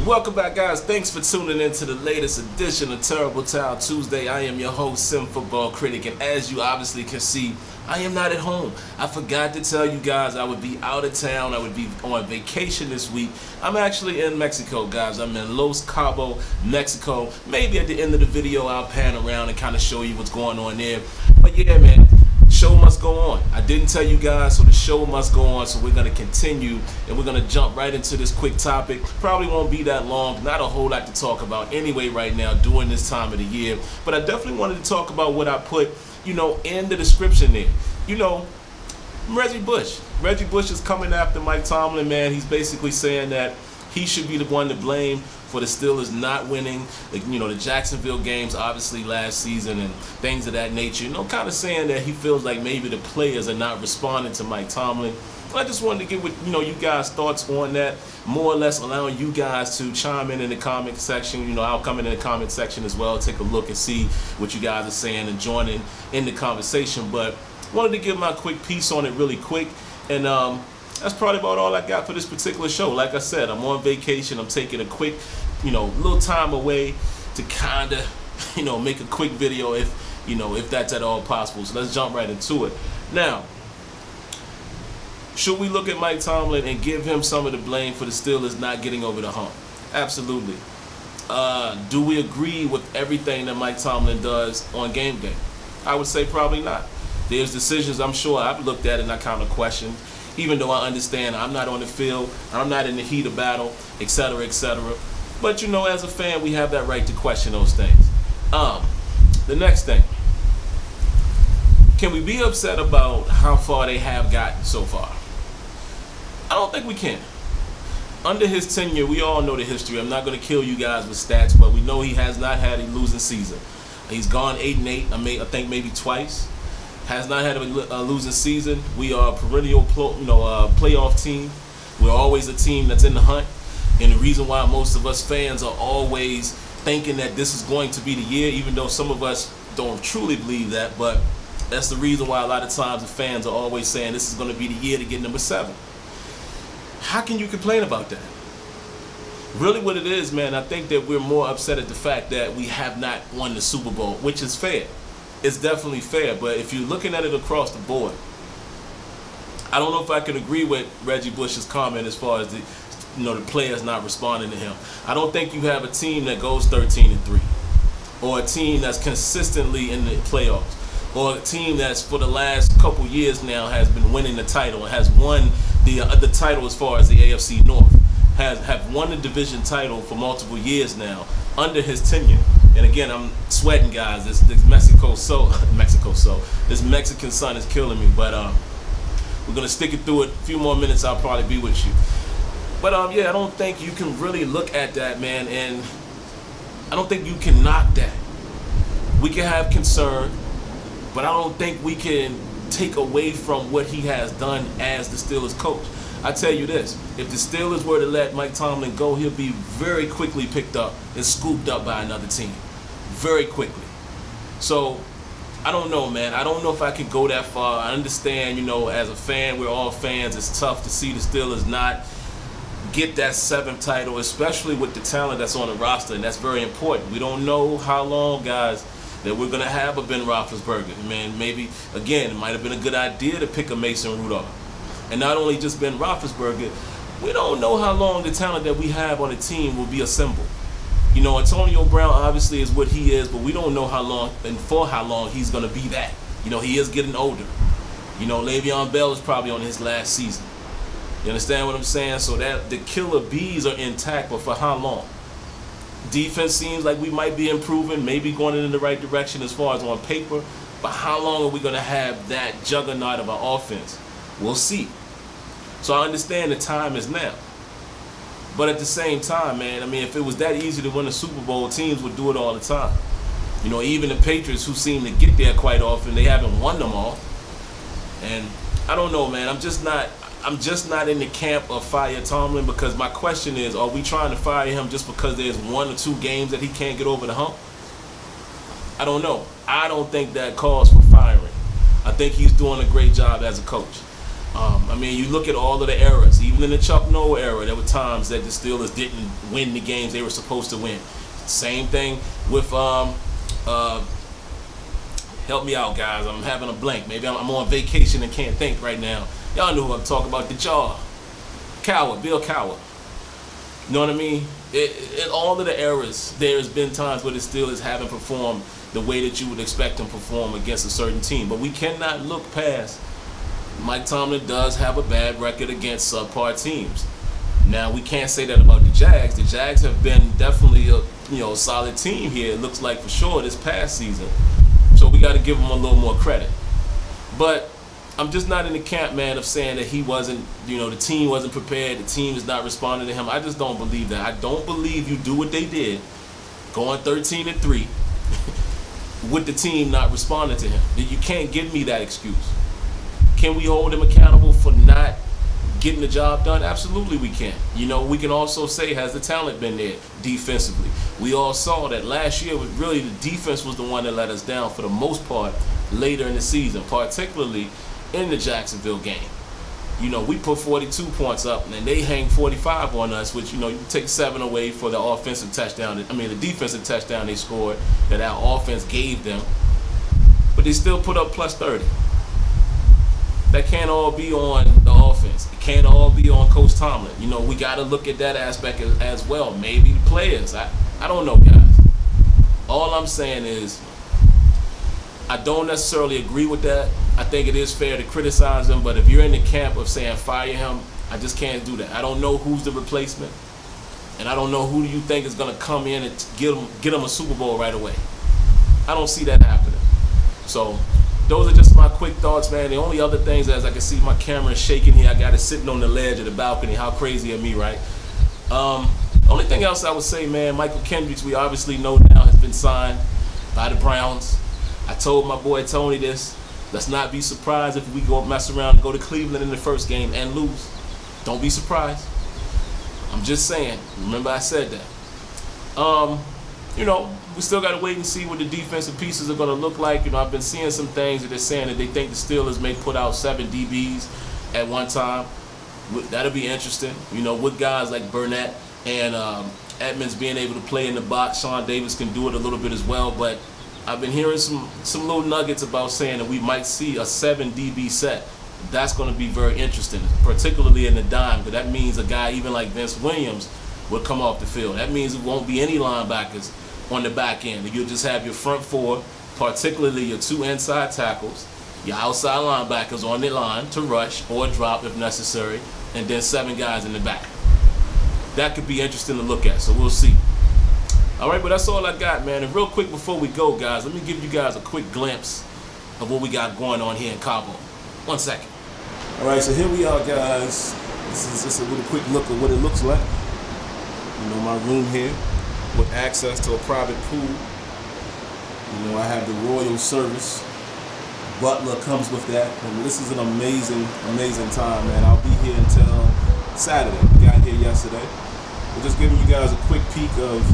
Welcome back, guys. Thanks for tuning in to the latest edition of Terrible Towel Tuesday. I am your host, SimFBallCritic, and as you obviously can see, I am not at home. I forgot to tell you guys I would be out of town. I would be on vacation this week. I'm actually in Mexico, guys. I'm in Los Cabos, Mexico. Maybe at the end of the video, I'll pan around and kind of show you what's going on there. But yeah, man. Show must go on. I didn't tell you guys, so the show must go on. So we're going to continue, and we're going to jump right into this quick topic. Probably won't be that long. Not a whole lot to talk about anyway right now during this time of the year. But I definitely wanted to talk about what I put, in the description there. Reggie Bush. Reggie Bush is coming after Mike Tomlin, man. He's basically saying that he should be the one to blame for the Steelers not winning, the Jacksonville games, obviously last season and things of that nature. Kind of saying that he feels like maybe the players are not responding to Mike Tomlin. I just wanted to get what you guys' thoughts on that, more or less allowing you guys to chime in the comment section. I'll come in the comment section as well, take a look and see what you guys are saying and join in the conversation. But wanted to give my quick piece on it really quick, and that's probably about all I got for this particular show. Like I said, I'm on vacation. I'm taking a quick, little time away to kind of, make a quick video if that's at all possible. So let's jump right into it. Now, should we look at Mike Tomlin and give him some of the blame for the Steelers not getting over the hump? Absolutely. Do we agree with everything that Mike Tomlin does on game day? I would say probably not. There's decisions I'm sure I've looked at and I kind of questioned, even though I understand I'm not on the field, I'm not in the heat of battle, etc., etc. But, as a fan, we have that right to question those things. The next thing. Can we be upset about how far they have gotten so far? I don't think we can. Under his tenure, we all know the history. I'm not going to kill you guys with stats, but we know he has not had a losing season. He's gone 8-8, I think maybe twice. Has not had a losing season. We are a perennial playoff team. We're always a team that's in the hunt. And the reason why most of us fans are always thinking that this is going to be the year, even though some of us don't truly believe that, but that's the reason why a lot of times the fans are always saying this is going to be the year to get number 7. How can you complain about that? Really what it is, man, I think that we're more upset at the fact that we have not won the Super Bowl, which is fair. It's definitely fair, but if you're looking at it across the board, I don't know if I can agree with Reggie Bush's comment as far as the players not responding to him. I don't think you have a team that goes 13-3, or a team that's consistently in the playoffs, or a team that's for the last couple years now has been winning the title and has won the title as far as the AFC North, have won the division title for multiple years now under his tenure. And again, I'm sweating, guys. This Mexican sun is killing me. But we're gonna stick it through it. A few more minutes, I'll probably be with you. But yeah, I don't think you can really look at that, man, and I don't think you can knock that. We can have concern, but I don't think we can take away from what he has done as the Steelers coach. I tell you this, if the Steelers were to let Mike Tomlin go, he'll be very quickly picked up and scooped up by another team. Very quickly. So, I don't know, man. I don't know if I can go that far. I understand, as a fan, we're all fans. It's tough to see the Steelers not get that 7th title, especially with the talent that's on the roster, and that's very important. We don't know how long, guys, that we're going to have a Ben Roethlisberger. Man, maybe, again, it might have been a good idea to pick a Mason Rudolph. And not only just Ben Roethlisberger, we don't know how long the talent that we have on the team will be assembled. Antonio Brown obviously is what he is, but we don't know how long and for how long he's going to be that. He is getting older. Le'Veon Bell is probably on his last season. You understand what I'm saying? So that the killer bees are intact, but for how long? Defense seems like we might be improving, maybe going in the right direction as far as on paper, but how long are we going to have that juggernaut of an offense? We'll see. So I understand the time is now. But at the same time, man, I mean, if it was that easy to win a Super Bowl, teams would do it all the time. Even the Patriots, who seem to get there quite often, they haven't won them all. And I don't know, man. I'm just not in the camp of fire Tomlin, because my question is, are we trying to fire him just because there's 1 or 2 games that he can't get over the hump? I don't know. I don't think that calls for firing. I think he's doing a great job as a coach. I mean, you look at all of the eras. Even in the Chuck Noll era, there were times that the Steelers didn't win the games they were supposed to win. Same thing with help me out, guys. I'm having a blank. Maybe I'm on vacation and can't think right now. Y'all know who I'm talking about. The Jaw. Coward. Bill Coward. You know what I mean? In all of the eras, there's been times where the Steelers haven't performed the way that you would expect them to perform against a certain team. But we cannot look past Mike Tomlin does have a bad record against subpar teams. Now, we can't say that about the Jags. The Jags have been definitely a solid team here, it looks like for sure, this past season. So we got to give him a little more credit. But I'm just not in the camp, man, of saying that he wasn't, the team wasn't prepared, the team is not responding to him. I just don't believe that. I don't believe you do what they did, going 13-3, with the team not responding to him. You can't give me that excuse. Can we hold him accountable for not getting the job done? Absolutely we can. We can also say, has the talent been there defensively? We all saw that last year, really the defense was the one that let us down for the most part later in the season, particularly in the Jacksonville game. We put 42 points up, and then they hang 45 on us, which, you take 7 away for the offensive touchdown. The defensive touchdown they scored that our offense gave them. But they still put up plus 30. That can't all be on the offense. It can't all be on Coach Tomlin. We got to look at that aspect as well. Maybe the players. I don't know, guys. All I'm saying is I don't necessarily agree with that. I think it is fair to criticize him, but if you're in the camp of saying fire him, I just can't do that. I don't know who's the replacement, and I don't know who do you think is going to come in and get him a Super Bowl right away. I don't see that happening. So those are just my quick thoughts, man. The only other things, as I can see my camera is shaking here, I got it sitting on the ledge of the balcony. How crazy of me, right? Only thing else I would say, man, Michael Kendricks, we obviously know now, has been signed by the Browns. I told my boy Tony this. Let's not be surprised if we go mess around and go to Cleveland in the first game and lose. Don't be surprised. I'm just saying. Remember I said that. We still got to wait and see what the defensive pieces are going to look like. I've been seeing some things that they're saying that they think the Steelers may put out 7 DBs at one time. That'll be interesting. With guys like Burnett and Edmonds being able to play in the box, Sean Davis can do it a little bit as well. But I've been hearing some little nuggets about saying that we might see a 7 DB set. That's going to be very interesting, particularly in the dime, because that means a guy even like Vince Williams will come off the field. That means it won't be any linebackers on the back end. You'll just have your front 4, particularly your 2 inside tackles, your outside linebackers on the line to rush or drop if necessary, and then 7 guys in the back. That could be interesting to look at, so we'll see. All right, but that's all I got, man. And real quick before we go, guys, let me give you guys a quick glimpse of what we got going on here in Cabo. 1 second. All right, so here we are, guys. This is just a little quick look at what it looks like. My room here with access to a private pool. I have the royal service. Butler comes with that. And this is an amazing, amazing time, man. I'll be here until Saturday. We got here yesterday. We're just giving you guys a quick peek of,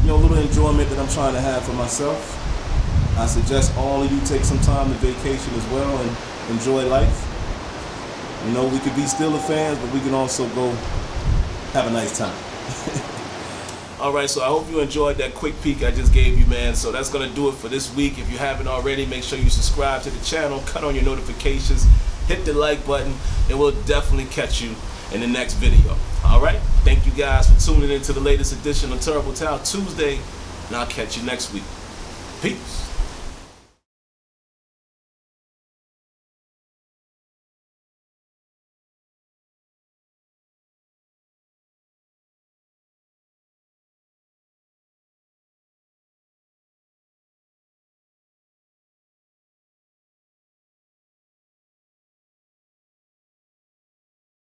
a little enjoyment that I'm trying to have for myself. I suggest all of you take some time to vacation as well and enjoy life. We could be Steelers fans, but we can also go have a nice time. All right, so I hope you enjoyed that quick peek I just gave you, man. So that's going to do it for this week. If you haven't already, make sure you subscribe to the channel, cut on your notifications, hit the like button, and we'll definitely catch you in the next video. All right? Thank you guys for tuning in to the latest edition of Terrible Town Tuesday, and I'll catch you next week. Peace.